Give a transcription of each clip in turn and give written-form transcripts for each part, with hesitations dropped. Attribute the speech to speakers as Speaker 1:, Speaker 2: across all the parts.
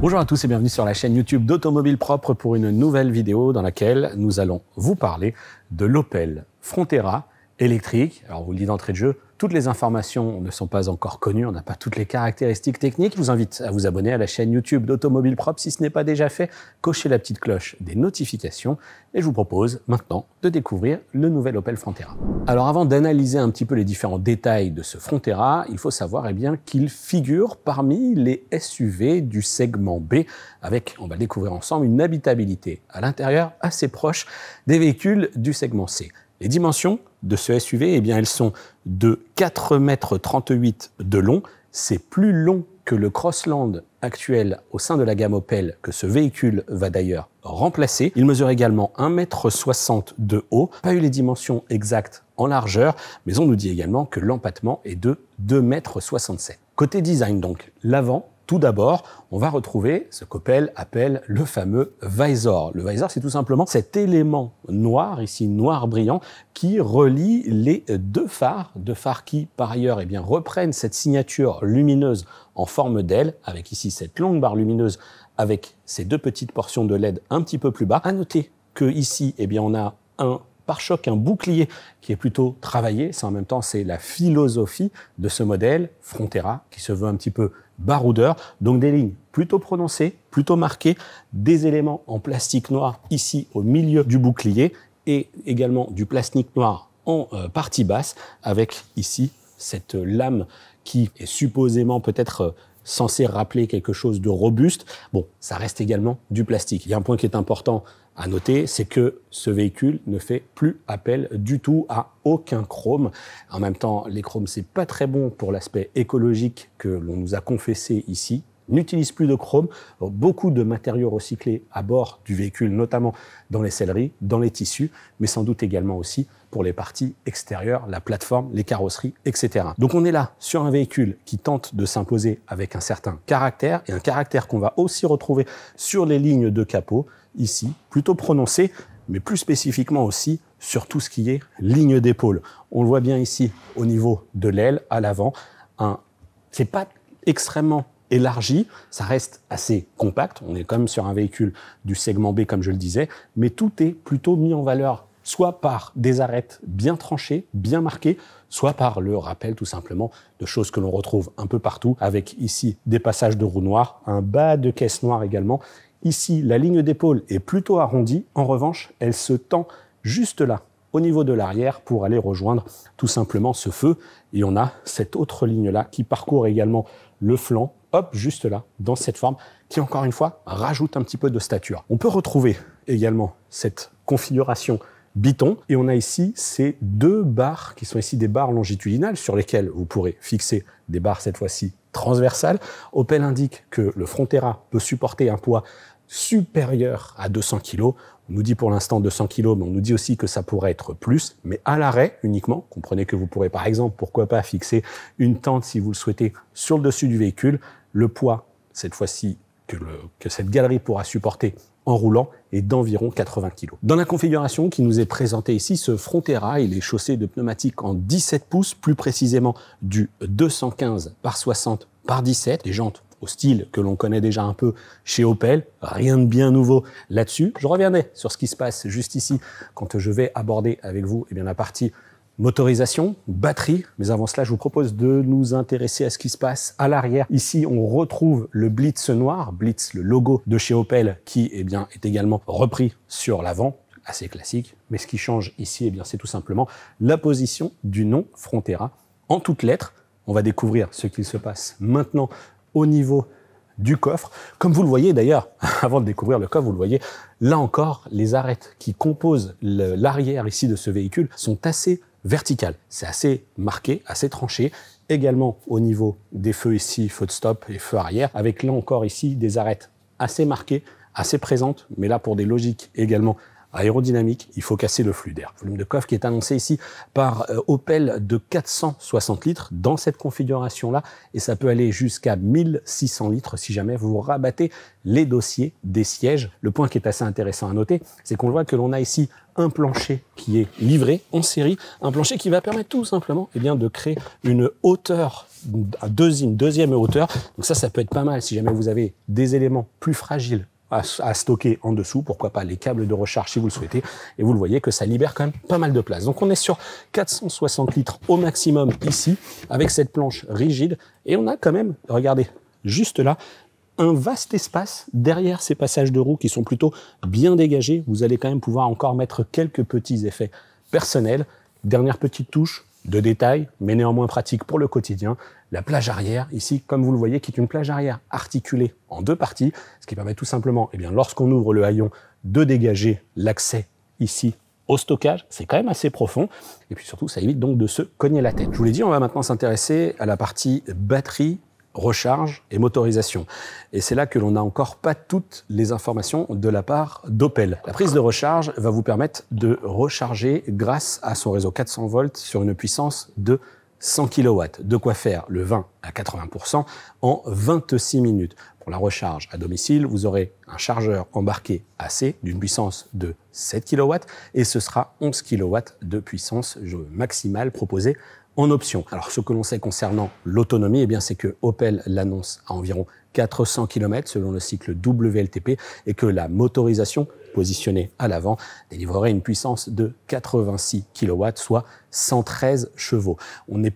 Speaker 1: Bonjour à tous et bienvenue sur la chaîne YouTube d'Automobile Propre pour une nouvelle vidéo dans laquelle nous allons vous parler de l'Opel Frontera électrique. Alors, vous le dis d'entrée de jeu, toutes les informations ne sont pas encore connues, on n'a pas toutes les caractéristiques techniques. Je vous invite à vous abonner à la chaîne YouTube d'Automobile Propre si ce n'est pas déjà fait. Cochez la petite cloche des notifications et je vous propose maintenant de découvrir le nouvel Opel Frontera. Alors, avant d'analyser un petit peu les différents détails de ce Frontera, il faut savoir qu'il figure parmi les SUV du segment B avec, on va le découvrir ensemble, une habitabilité à l'intérieur assez proche des véhicules du segment C. Les dimensions de ce SUV, elles sont de 4,38 m de long. C'est plus long que le Crossland actuel au sein de la gamme Opel que ce véhicule va d'ailleurs remplacer. Il mesure également 1,60 m de haut. Pas eu les dimensions exactes en largeur, mais on nous dit également que l'empattement est de 2,67 m. Côté design donc, l'avant, tout d'abord, on va retrouver ce qu'Opel appelle le fameux visor. Le visor, c'est tout simplement cet élément noir, ici noir brillant, qui relie les deux phares qui, par ailleurs, reprennent cette signature lumineuse en forme d'aile, avec ici cette longue barre lumineuse avec ces deux petites portions de LED un petit peu plus bas. À noter que ici, on a un pare-choc, un bouclier qui est plutôt travaillé. En même temps, c'est la philosophie de ce modèle Frontera qui se veut un petit peu baroudeur. Donc des lignes plutôt prononcées, plutôt marquées, des éléments en plastique noir ici au milieu du bouclier et également du plastique noir en partie basse avec ici cette lame qui est supposément peut-être censé rappeler quelque chose de robuste. Bon, ça reste également du plastique. Il y a un point qui est important à noter, c'est que ce véhicule ne fait plus appel du tout à aucun chrome. En même temps, les chromes, c'est pas très bon pour l'aspect écologique que l'on nous a confessé ici. N'utilise plus de chrome, beaucoup de matériaux recyclés à bord du véhicule, notamment dans les selleries, dans les tissus, mais sans doute également aussi pour les parties extérieures, la plateforme, les carrosseries, etc. Donc on est là sur un véhicule qui tente de s'imposer avec un certain caractère, et un caractère qu'on va aussi retrouver sur les lignes de capot, ici, plutôt prononcé, mais plus spécifiquement aussi sur tout ce qui est ligne d'épaule. On le voit bien ici au niveau de l'aile, à l'avant, c'est pas extrêmement élargi, ça reste assez compact, on est quand même sur un véhicule du segment B comme je le disais, mais tout est plutôt mis en valeur soit par des arêtes bien tranchées, bien marquées, soit par le rappel tout simplement de choses que l'on retrouve un peu partout, avec ici des passages de roues noires, un bas de caisse noire également. Ici, la ligne d'épaule est plutôt arrondie, en revanche, elle se tend juste là, au niveau de l'arrière, pour aller rejoindre tout simplement ce feu. Et on a cette autre ligne-là qui parcourt également le flanc, hop, juste là, dans cette forme, qui encore une fois, rajoute un petit peu de stature. On peut retrouver également cette configuration biton, et on a ici ces deux barres, qui sont ici des barres longitudinales, sur lesquelles vous pourrez fixer des barres cette fois-ci transversales. Opel indique que le Frontera peut supporter un poids supérieur à 200 kg. On nous dit pour l'instant 200 kg, mais on nous dit aussi que ça pourrait être plus, mais à l'arrêt uniquement. Comprenez que vous pourrez par exemple, pourquoi pas, fixer une tente si vous le souhaitez sur le dessus du véhicule. Le poids, cette fois-ci, que cette galerie pourra supporter en roulant est d'environ 80 kg. Dans la configuration qui nous est présentée ici, ce Frontera, il est chaussé de pneumatiques en 17 pouces, plus précisément du 215 par 60 par 17, des jantes au style que l'on connaît déjà un peu chez Opel, rien de bien nouveau là-dessus. Je reviendrai sur ce qui se passe juste ici quand je vais aborder avec vous la partie motorisation, batterie, mais avant cela, je vous propose de nous intéresser à ce qui se passe à l'arrière. Ici, on retrouve le Blitz noir, Blitz, le logo de chez Opel, qui est également repris sur l'avant, assez classique, mais ce qui change ici, c'est tout simplement la position du nom Frontera en toutes lettres. On va découvrir ce qu'il se passe maintenant au niveau du coffre. Comme vous le voyez d'ailleurs, avant de découvrir le coffre, vous le voyez, là encore, les arêtes qui composent l'arrière ici de ce véhicule sont assez verticales. C'est assez marqué, assez tranché. Également au niveau des feux ici, feu de stop et feu arrière, avec là encore ici des arêtes assez marquées, assez présentes, mais là pour des logiques également aérodynamique, il faut casser le flux d'air. Volume de coffre qui est annoncé ici par Opel de 460 litres dans cette configuration-là, et ça peut aller jusqu'à 1600 litres si jamais vous rabattez les dossiers des sièges. Le point qui est assez intéressant à noter, c'est qu'on voit que l'on a ici un plancher qui est livré en série, un plancher qui va permettre tout simplement de créer une hauteur, une deuxième hauteur. Donc ça peut être pas mal si jamais vous avez des éléments plus fragiles à stocker en dessous, pourquoi pas les câbles de recharge si vous le souhaitez, et vous le voyez que ça libère quand même pas mal de place. Donc on est sur 460 litres au maximum ici, avec cette planche rigide, et on a quand même, regardez, juste là, un vaste espace derrière ces passages de roues qui sont plutôt bien dégagés. Vous allez quand même pouvoir encore mettre quelques petits effets personnels. Dernière petite touche de détail, mais néanmoins pratique pour le quotidien. La plage arrière, ici, comme vous le voyez, qui est une plage arrière articulée en deux parties, ce qui permet tout simplement, lorsqu'on ouvre le haillon, de dégager l'accès ici au stockage. C'est quand même assez profond. Et puis surtout, ça évite donc de se cogner la tête. Je vous l'ai dit, on va maintenant s'intéresser à la partie batterie, recharge et motorisation. Et c'est là que l'on n'a encore pas toutes les informations de la part d'Opel. La prise de recharge va vous permettre de recharger grâce à son réseau 400 volts sur une puissance de 100 kW. De quoi faire le 20 à 80% en 26 minutes. Pour la recharge à domicile, vous aurez un chargeur embarqué AC d'une puissance de 7 kW et ce sera 11 kW de puissance maximale proposée en option. Alors, ce que l'on sait concernant l'autonomie, c'est que Opel l'annonce à environ 400 km selon le cycle WLTP et que la motorisation positionnée à l'avant délivrerait une puissance de 86 kW, soit 113 chevaux. On n'a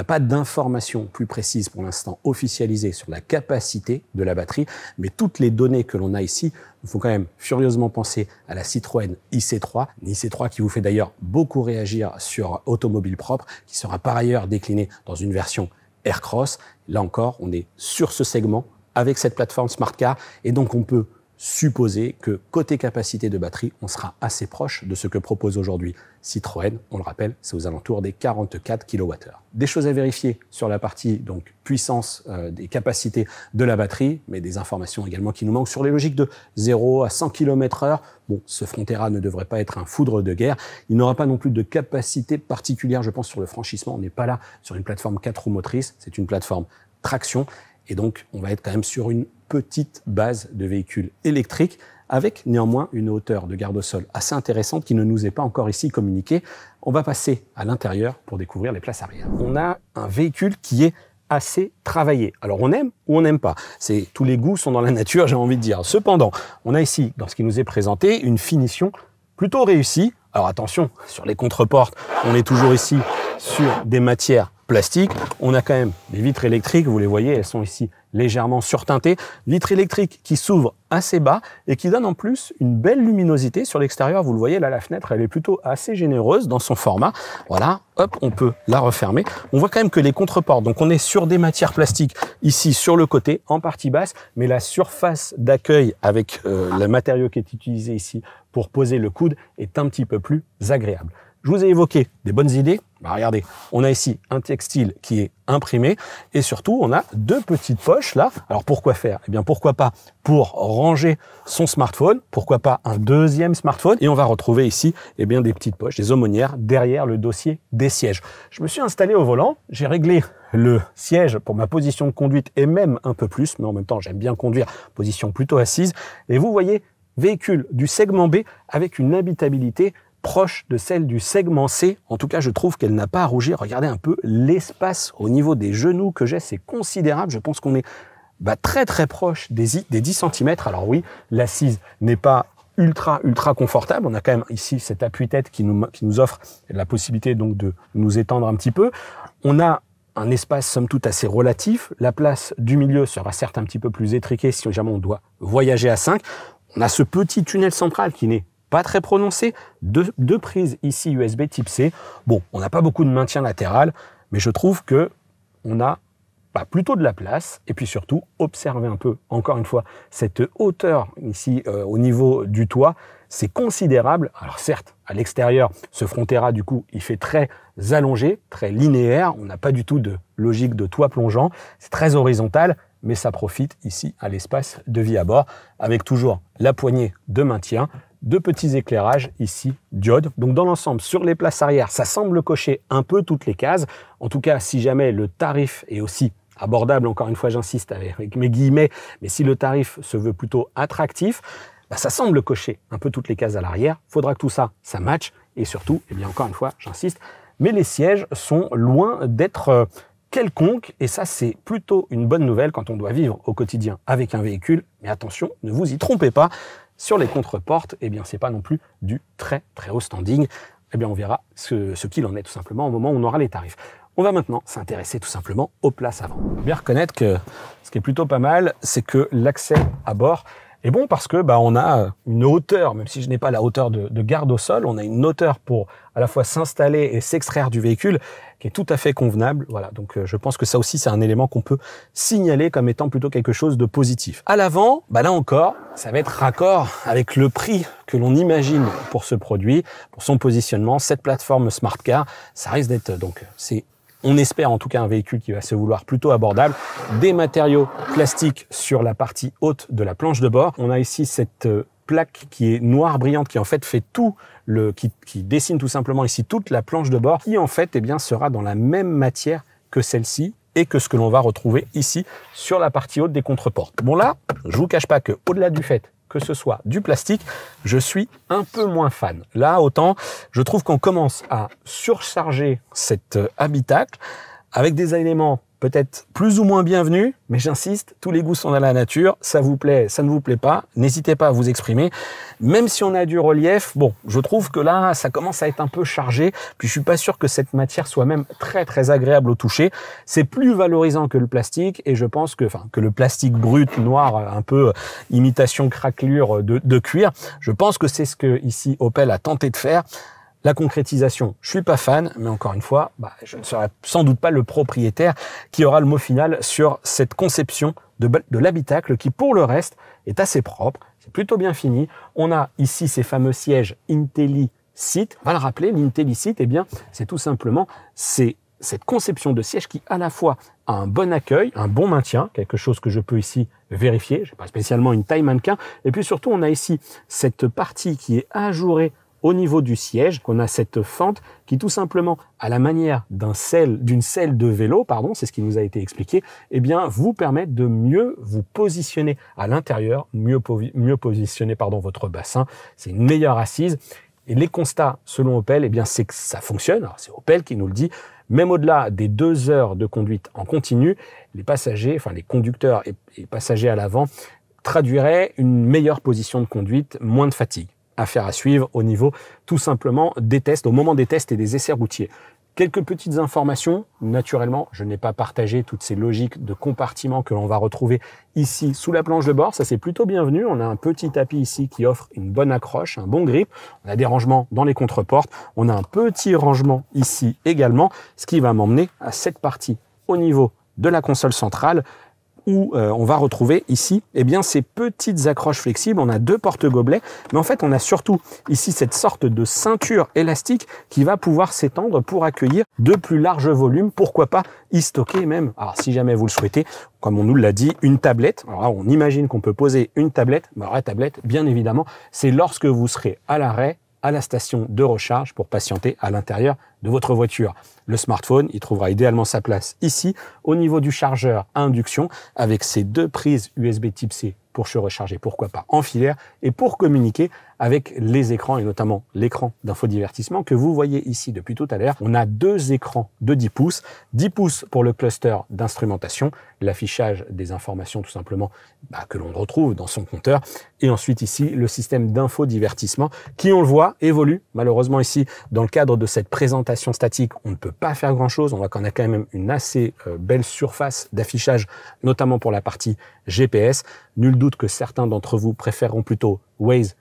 Speaker 1: pas d'informations plus précises pour l'instant officialisées sur la capacité de la batterie, mais toutes les données que l'on a ici nous font quand même furieusement penser à la Citroën IC3, une IC3 qui vous fait d'ailleurs beaucoup réagir sur Automobile Propre, qui sera par ailleurs déclinée dans une version Aircross. Là encore, on est sur ce segment avec cette plateforme Smart Car et donc on peut supposer que côté capacité de batterie, on sera assez proche de ce que propose aujourd'hui Citroën. On le rappelle, c'est aux alentours des 44 kWh. Des choses à vérifier sur la partie donc puissance des capacités de la batterie, mais des informations également qui nous manquent sur les logiques de 0 à 100 km/h. Bon, ce Frontera ne devrait pas être un foudre de guerre. Il n'aura pas non plus de capacité particulière, je pense, sur le franchissement. On n'est pas là sur une plateforme 4 roues motrices, c'est une plateforme traction. Et donc, on va être quand même sur une petite base de véhicules électriques avec néanmoins une hauteur de garde au sol assez intéressante qui ne nous est pas encore ici communiquée. On va passer à l'intérieur pour découvrir les places arrière. On a un véhicule qui est assez travaillé. Alors, on aime ou on n'aime pas. Tous les goûts sont dans la nature, j'ai envie de dire. Cependant, on a ici, dans ce qui nous est présenté, une finition plutôt réussie. Alors attention, sur les contreportes, on est toujours ici sur des matières plastiques. On a quand même des vitres électriques, vous les voyez, elles sont ici légèrement surteintées. Vitres électriques qui s'ouvrent assez bas et qui donnent en plus une belle luminosité sur l'extérieur. Vous le voyez, là, la fenêtre, elle est plutôt assez généreuse dans son format. Voilà, hop, on peut la refermer. On voit quand même que les contreportes, donc on est sur des matières plastiques ici sur le côté, en partie basse, mais la surface d'accueil avec le matériau qui est utilisé ici pour poser le coude est un petit peu plus agréable. Je vous ai évoqué des bonnes idées. Regardez, on a ici un textile qui est imprimé et surtout, on a deux petites poches là. Alors, pourquoi faire? Pourquoi pas pour ranger son smartphone, pourquoi pas un deuxième smartphone. Et on va retrouver ici des petites poches, des aumônières derrière le dossier des sièges. Je me suis installé au volant, j'ai réglé le siège pour ma position de conduite et même un peu plus, mais en même temps, j'aime bien conduire position plutôt assise. Et vous voyez, véhicule du segment B avec une habitabilité proche de celle du segment C. En tout cas, je trouve qu'elle n'a pas à rougir. Regardez un peu l'espace au niveau des genoux que j'ai, c'est considérable. Je pense qu'on est très très proche des 10 cm. Alors oui, l'assise n'est pas ultra confortable. On a quand même ici cet appui-tête qui nous offre la possibilité donc de nous étendre un petit peu. On a un espace somme toute assez relatif. La place du milieu sera certes un petit peu plus étriquée si jamais on doit voyager à 5. On a ce petit tunnel central qui n'est pas très prononcé, deux prises ici USB type C. Bon, on n'a pas beaucoup de maintien latéral, mais je trouve que on a plutôt de la place. Et puis surtout, observez un peu, encore une fois, cette hauteur ici au niveau du toit, c'est considérable. Alors certes, à l'extérieur, ce Frontera, du coup, il fait très allongé, très linéaire. On n'a pas du tout de logique de toit plongeant. C'est très horizontal, mais ça profite ici à l'espace de vie à bord, avec toujours la poignée de maintien, deux petits éclairages ici, diodes. Donc dans l'ensemble, sur les places arrière, ça semble cocher un peu toutes les cases. En tout cas, si jamais le tarif est aussi abordable, encore une fois j'insiste avec mes guillemets, mais si le tarif se veut plutôt attractif, bah, ça semble cocher un peu toutes les cases à l'arrière. Il faudra que tout ça, ça matche. Et surtout, eh bien encore une fois, j'insiste, mais les sièges sont loin d'être quelconques. Et ça, c'est plutôt une bonne nouvelle quand on doit vivre au quotidien avec un véhicule. Mais attention, ne vous y trompez pas. Sur les contre-portes, eh bien, c'est pas non plus du très haut standing. Eh bien, on verra ce qu'il en est tout simplement au moment où on aura les tarifs. On va maintenant s'intéresser tout simplement aux places avant. Il faut bien reconnaître que ce qui est plutôt pas mal, c'est que l'accès à bord est bon parce que on a une hauteur, même si je n'ai pas la hauteur de garde au sol, on a une hauteur pour à la fois s'installer et s'extraire du véhicule qui est tout à fait convenable. Voilà, donc je pense que ça aussi c'est un élément qu'on peut signaler comme étant plutôt quelque chose de positif. À l'avant, là encore, ça va être raccord avec le prix que l'on imagine pour ce produit, pour son positionnement. Cette plateforme Smart Car, ça risque d'être on espère en tout cas un véhicule qui va se vouloir plutôt abordable. Des matériaux plastiques sur la partie haute de la planche de bord. On a ici cette plaque qui est noire brillante, qui en fait fait qui dessine tout simplement ici toute la planche de bord, qui en fait sera dans la même matière que celle-ci et que ce que l'on va retrouver ici sur la partie haute des contreportes. Bon là, je vous cache pas que au-delà du fait que ce soit du plastique, je suis un peu moins fan. Là, autant, je trouve qu'on commence à surcharger cet habitacle avec des éléments peut-être plus ou moins bienvenus, mais j'insiste, tous les goûts sont dans la nature, ça vous plaît, ça ne vous plaît pas, n'hésitez pas à vous exprimer. Même si on a du relief, je trouve que là, ça commence à être un peu chargé, puis je suis pas sûr que cette matière soit même très agréable au toucher. C'est plus valorisant que le plastique, et je pense que le plastique brut, noir, un peu imitation craquelure de cuir, je pense que c'est ce que ici Opel a tenté de faire. La concrétisation, je suis pas fan, mais encore une fois, je ne serai sans doute pas le propriétaire qui aura le mot final sur cette conception de l'habitacle qui, pour le reste, est assez propre. C'est plutôt bien fini. On a ici ces fameux sièges IntelliSeat. On va le rappeler, l'IntelliSeat, c'est tout simplement cette conception de siège qui, à la fois, a un bon accueil, un bon maintien, quelque chose que je peux ici vérifier. Je n'ai pas spécialement une taille mannequin. Et puis surtout, on a ici cette partie qui est ajourée au niveau du siège, qu'on a cette fente qui tout simplement, à la manière d'une selle de vélo, c'est ce qui nous a été expliqué, vous permet de mieux vous positionner à l'intérieur, mieux positionner votre bassin. C'est une meilleure assise. Et les constats, selon Opel, c'est que ça fonctionne. Alors, c'est Opel qui nous le dit. Même au-delà des 2 heures de conduite en continu, les passagers, les conducteurs et passagers à l'avant traduiraient une meilleure position de conduite, moins de fatigue. Affaire à suivre au niveau tout simplement des tests, au moment des tests et des essais routiers. Quelques petites informations. Naturellement, je n'ai pas partagé toutes ces logiques de compartiments que l'on va retrouver ici sous la planche de bord. Ça, c'est plutôt bienvenu. On a un petit tapis ici qui offre une bonne accroche, un bon grip. On a des rangements dans les contreportes. On a un petit rangement ici également, ce qui va m'emmener à cette partie au niveau de la console centrale, où on va retrouver ici ces petites accroches flexibles. On a 2 porte-gobelets, mais en fait on a surtout ici cette sorte de ceinture élastique qui va pouvoir s'étendre pour accueillir de plus larges volumes, pourquoi pas y stocker même, alors si jamais vous le souhaitez, comme on nous l'a dit, une tablette. Alors là, on imagine qu'on peut poser une tablette, la tablette, bien évidemment, c'est lorsque vous serez à l'arrêt, à la station de recharge pour patienter à l'intérieur de votre voiture. Le smartphone, il trouvera idéalement sa place ici, au niveau du chargeur à induction, avec ses 2 prises USB type C pour se recharger, pourquoi pas en filaire, et pour communiquer avec les écrans, et notamment l'écran d'infodivertissement que vous voyez ici depuis tout à l'heure. On a 2 écrans de 10 pouces pour le cluster d'instrumentation, l'affichage des informations tout simplement que l'on retrouve dans son compteur, et ensuite ici le système d'infodivertissement qui, on le voit, évolue. Malheureusement ici, dans le cadre de cette présentation statique, on ne peut pas faire grand-chose. On voit qu'on a quand même une assez belle surface d'affichage, notamment pour la partie GPS. Nul doute que certains d'entre vous préféreront plutôt Waze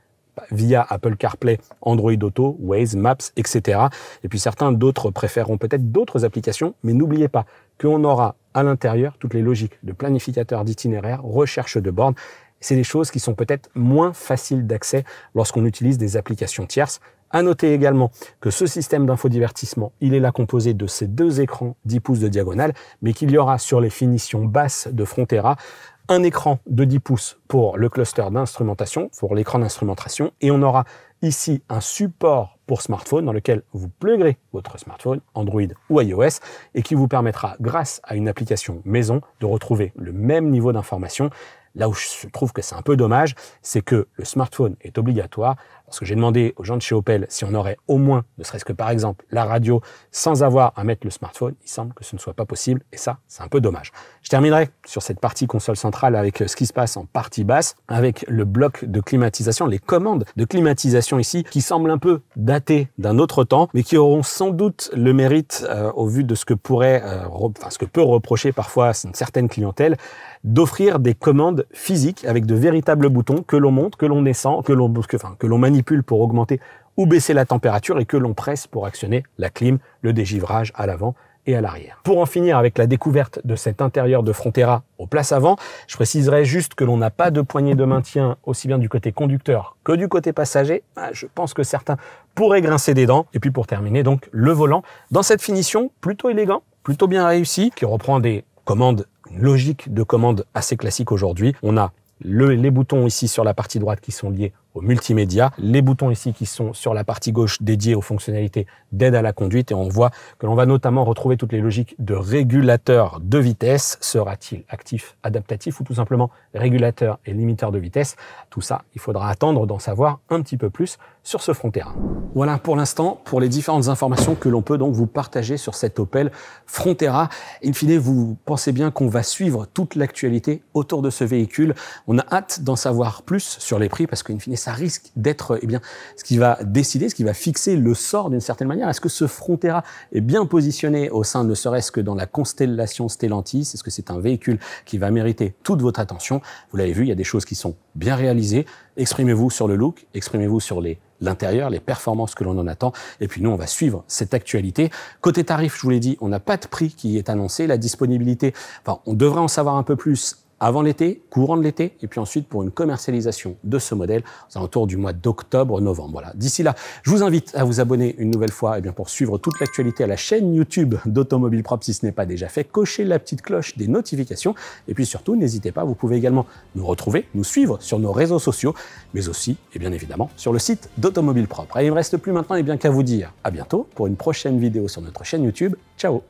Speaker 1: via Apple CarPlay, Android Auto, Waze, Maps, etc. Et puis certains d'autres préféreront peut-être d'autres applications, mais n'oubliez pas qu'on aura à l'intérieur toutes les logiques de planificateur d'itinéraire, recherche de bornes. C'est des choses qui sont peut-être moins faciles d'accès lorsqu'on utilise des applications tierces. À noter également que ce système d'infodivertissement, il est là composé de ces 2 écrans 10 pouces de diagonale, mais qu'il y aura sur les finitions basses de Frontera un écran de 10 pouces pour le cluster d'instrumentation, pour l'écran d'instrumentation, et on aura ici un support pour smartphone dans lequel vous pluggerez votre smartphone, Android ou iOS, et qui vous permettra, grâce à une application maison, de retrouver le même niveau d'information. Là où je trouve que c'est un peu dommage, c'est que le smartphone est obligatoire. Parce que j'ai demandé aux gens de chez Opel si on aurait au moins, ne serait-ce que par exemple, la radio sans avoir à mettre le smartphone. Il semble que ce ne soit pas possible et ça, c'est un peu dommage. Je terminerai sur cette partie console centrale avec ce qui se passe en partie basse, avec le bloc de climatisation, les commandes de climatisation ici, qui semblent un peu datées d'un autre temps, mais qui auront sans doute le mérite, au vu de ce que ce que peut reprocher parfois une certaine clientèle, d'offrir des commandes physiques avec de véritables boutons que l'on monte, que l'on descend, que l'on manipule pour augmenter ou baisser la température et que l'on presse pour actionner la clim, le dégivrage à l'avant et à l'arrière. Pour en finir avec la découverte de cet intérieur de Frontera aux places avant, je préciserai juste que l'on n'a pas de poignée de maintien aussi bien du côté conducteur que du côté passager. Je pense que certains pourraient grincer des dents. Et puis pour terminer, donc le volant dans cette finition plutôt élégant, plutôt bien réussi, qui reprend des commandes, une logique de commande assez classique aujourd'hui. On a les boutons ici sur la partie droite qui sont liés au multimédia, les boutons ici qui sont sur la partie gauche dédiés aux fonctionnalités d'aide à la conduite, et on voit que l'on va notamment retrouver toutes les logiques de régulateur de vitesse. Sera-t-il actif, adaptatif ou tout simplement régulateur et limiteur de vitesse? Tout ça, il faudra attendre d'en savoir un petit peu plus sur ce Frontera. Voilà pour l'instant pour les différentes informations que l'on peut donc vous partager sur cet Opel Frontera. In fine, vous pensez bien qu'on va suivre toute l'actualité autour de ce véhicule. On a hâte d'en savoir plus sur les prix parce qu'in fine, ça risque d'être ce qui va décider, ce qui va fixer le sort d'une certaine manière. Est-ce que ce Frontera est bien positionné au sein, ne serait-ce que dans la constellation Stellantis? Est-ce que c'est un véhicule qui va mériter toute votre attention? Vous l'avez vu, il y a des choses qui sont bien réalisées. Exprimez-vous sur le look, exprimez-vous sur l'intérieur, les performances que l'on en attend. Et puis nous, on va suivre cette actualité. Côté tarif, je vous l'ai dit, on n'a pas de prix qui est annoncé. La disponibilité, on devrait en savoir un peu plus avant l'été, courant de l'été, et puis ensuite pour une commercialisation de ce modèle aux alentours du mois d'octobre-novembre. Voilà. D'ici là, je vous invite à vous abonner une nouvelle fois pour suivre toute l'actualité à la chaîne YouTube d'Automobile Propre si ce n'est pas déjà fait. Cochez la petite cloche des notifications et puis surtout, n'hésitez pas, vous pouvez également nous retrouver, nous suivre sur nos réseaux sociaux, mais aussi, et bien évidemment, sur le site d'Automobile Propre. Et il ne me reste plus maintenant qu'à vous dire à bientôt pour une prochaine vidéo sur notre chaîne YouTube. Ciao!